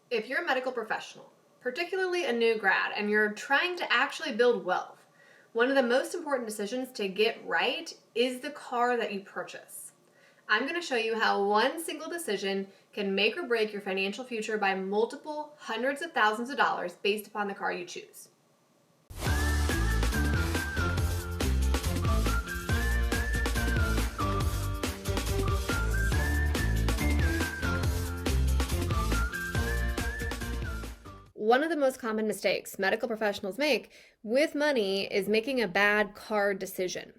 If you're a medical professional, particularly a new grad, and you're trying to actually build wealth, one of the most important decisions to get right is the car that you purchase. I'm going to show you how one single decision can make or break your financial future by multiple hundreds of thousands of dollars based upon the car you choose. One of the most common mistakes medical professionals make with money is making a bad car decision.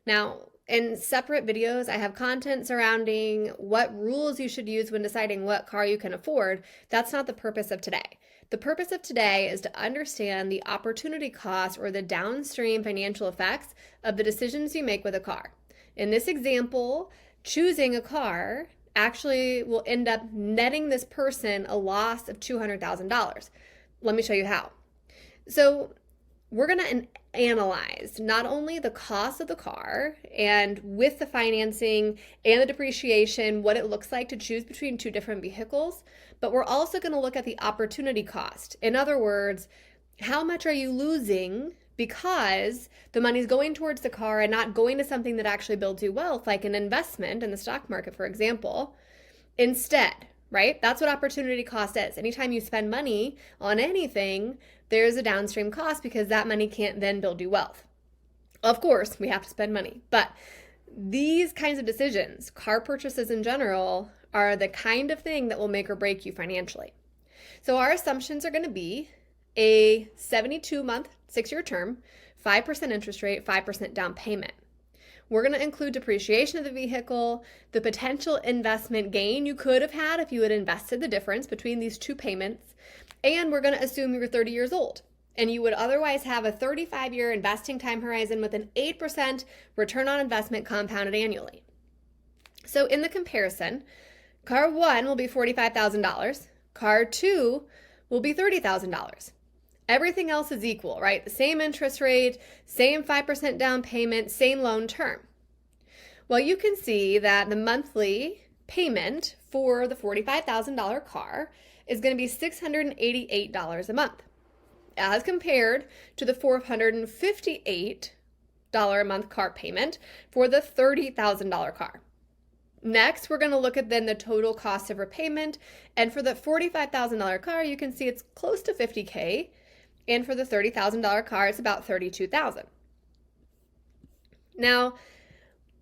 Now, in separate videos, I have content surrounding what rules you should use when deciding what car you can afford. That's not the purpose of today. The purpose of today is to understand the opportunity cost or the downstream financial effects of the decisions you make with a car. In this example, choosing a car actually will end up netting this person a loss of $200,000. Let me show you how. So we're going to analyze not only the cost of the car and with the financing and the depreciation, what it looks like to choose between two different vehicles, but we're also going to look at the opportunity cost. In other words, how much are you losing because the money's going towards the car and not going to something that actually builds you wealth, like an investment in the stock market, for example, instead, right? That's what opportunity cost is. Anytime you spend money on anything, there's a downstream cost because that money can't then build you wealth. Of course, we have to spend money, but these kinds of decisions, car purchases in general, are the kind of thing that will make or break you financially. So our assumptions are going to be a 72-month, 6-year term, 5% interest rate, 5% down payment. We're going to include depreciation of the vehicle, the potential investment gain you could have had if you had invested the difference between these two payments, and we're going to assume you're 30 years old and you would otherwise have a 35-year investing time horizon with an 8% return on investment compounded annually. So in the comparison, car 1 will be $45,000, car 2 will be $30,000. Everything else is equal, right? The same interest rate, same 5% down payment, same loan term. Well, you can see that the monthly payment for the $45,000 car is going to be $688 a month, as compared to the $458 a month car payment for the $30,000 car. Next, we're going to look at then the total cost of repayment, and for the $45,000 car, you can see it's close to $50K. And for the $30,000 car, it's about $32,000. Now,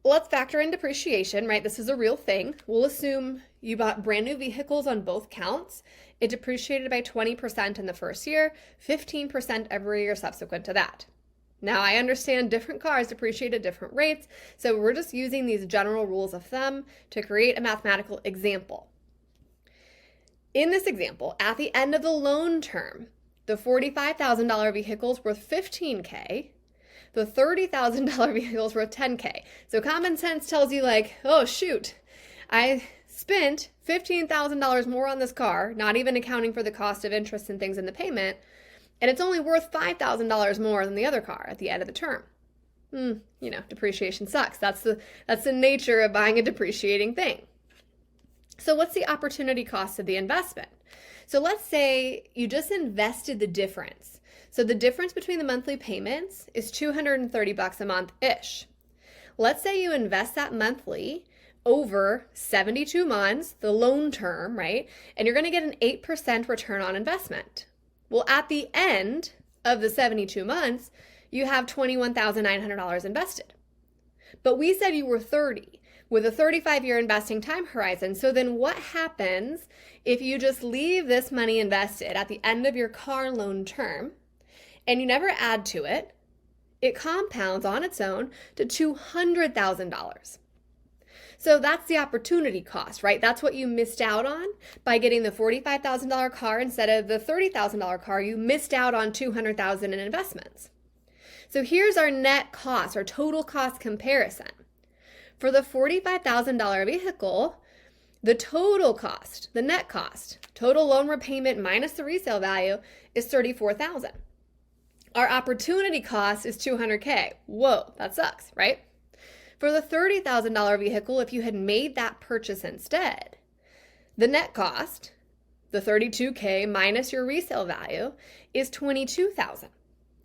let's factor in depreciation, right? This is a real thing. We'll assume you bought brand new vehicles on both counts. It depreciated by 20% in the first year, 15% every year subsequent to that. Now, I understand different cars depreciate at different rates, so we're just using these general rules of thumb to create a mathematical example. In this example, at the end of the loan term, the $45,000 vehicle's worth $15K. The $30,000 vehicle's worth $10K. So common sense tells you like, oh shoot, I spent $15,000 more on this car, not even accounting for the cost of interest and things in the payment, and it's only worth $5,000 more than the other car at the end of the term. Depreciation sucks. That's the nature of buying a depreciating thing. So what's the opportunity cost of the investment? So let's say you just invested the difference. So the difference between the monthly payments is $230 a month-ish. Let's say you invest that monthly over 72 months, the loan term, right? And you're going to get an 8% return on investment. Well, at the end of the 72 months, you have $21,900 invested. But we said you were 30 with a 35-year investing time horizon. So then what happens if you just leave this money invested at the end of your car loan term and you never add to it? It compounds on its own to $200,000. So that's the opportunity cost, right? That's what you missed out on by getting the $45,000 car instead of the $30,000 car. You missed out on $200,000 in investments. So here's our net cost, our total cost comparison. For the $45,000 vehicle, the total cost, the net cost, total loan repayment minus the resale value is $34,000. Our opportunity cost is $200K. Whoa, that sucks, right? For the $30,000 vehicle, if you had made that purchase instead, the net cost The 32K minus your resale value is 22,000.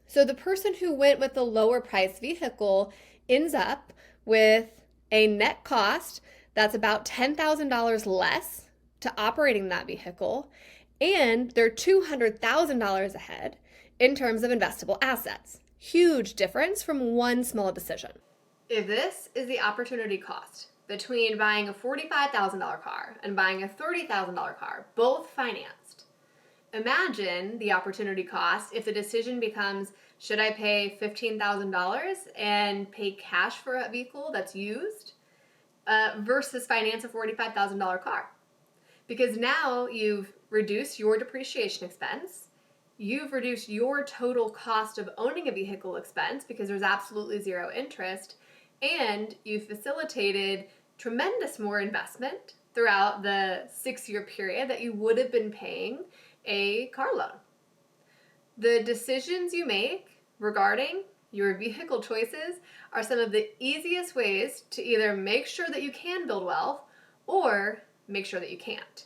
So the person who went with the lower price vehicle ends up with a net cost that's about $10,000 less to operating that vehicle, and they're $200,000 ahead in terms of investable assets. Huge difference from one small decision. If this is the opportunity cost between buying a $45,000 car and buying a $30,000 car, both financed, imagine the opportunity cost if the decision becomes, should I pay $15,000 and pay cash for a vehicle that's used versus finance a $45,000 car? Because now you've reduced your depreciation expense, you've reduced your total cost of owning a vehicle expense because there's absolutely zero interest, and you've facilitated tremendous more investment throughout the 6-year period that you would have been paying a car loan. The decisions you make regarding your vehicle choices are some of the easiest ways to either make sure that you can build wealth or make sure that you can't.